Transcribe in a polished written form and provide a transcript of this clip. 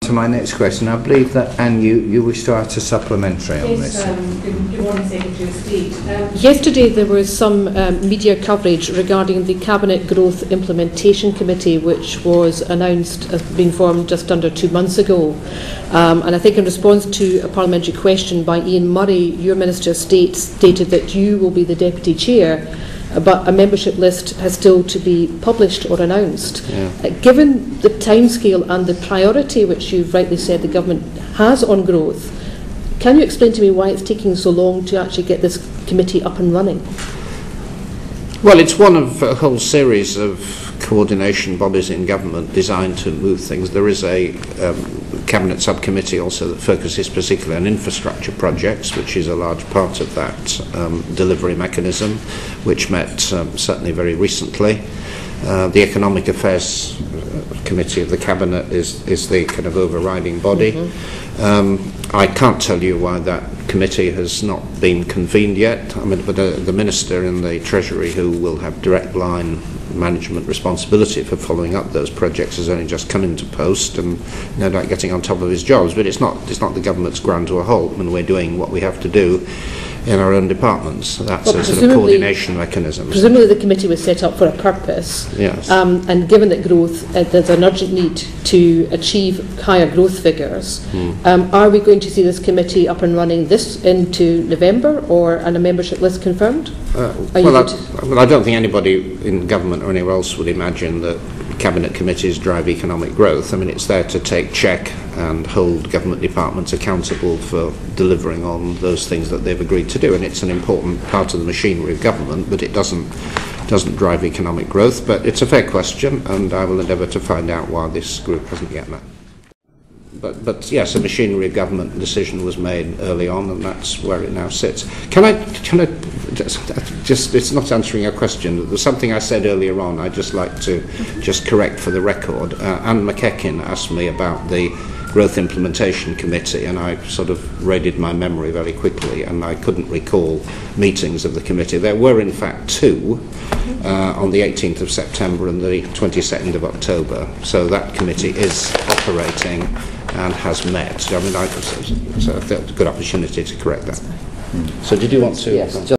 to my next question. I believe that, Anne, you wish to add a supplementary on this. Good morning, Secretary of State. Yesterday there was some media coverage regarding the Cabinet Growth Implementation Committee, which was announced as being formed just under 2 months ago. And I think in response to a parliamentary question by Ian Murray, your Minister of State stated that you will be the Deputy Chair, but a membership list has still to be published or announced. Yeah. Given the timescale and the priority which you've rightly said the government has on growth, can you explain to me why it's taking so long to actually get this committee up and running? Well, it's one of a whole series of coordination bodies in government designed to move things. There is a cabinet subcommittee also that focuses particularly on infrastructure projects, which is a large part of that delivery mechanism, which met certainly very recently. The Economic Affairs Committee of the Cabinet is the kind of overriding body. I can't tell you why that committee has not been convened yet. I mean, but the Minister in the Treasury, who will have direct line management responsibility for following up those projects, has only just come into post and no doubt getting on top of his jobs. But it's not the government's ground to a halt when we're doing what we have to do in our own departments. That's a sort of coordination mechanism. Presumably the committee was set up for a purpose. Yes. And given that growth, there's an urgent need to achieve higher growth figures, are we going to see this committee up and running this into November, and a membership list confirmed? I don't think anybody in government or anywhere else would imagine that cabinet committees drive economic growth. I mean, it's there to take check and hold government departments accountable for delivering on those things that they've agreed to do, and it's an important part of the machinery of government, but it doesn't drive economic growth. But it's a fair question, and I will endeavour to find out why this group hasn't yet met. But yes, a machinery of government decision was made early on, and that's where it now sits. Can I just, it's not answering your question. There's something I said earlier on I'd just like to just correct for the record. Anne McEachen asked me about the Growth Implementation Committee, and I sort of raided my memory very quickly, and I couldn't recall meetings of the committee. There were in fact two, on the 18th of September and the 22nd of October. So that committee is operating and has met. I mean, so I felt a good opportunity to correct that. So did you want to? Yes,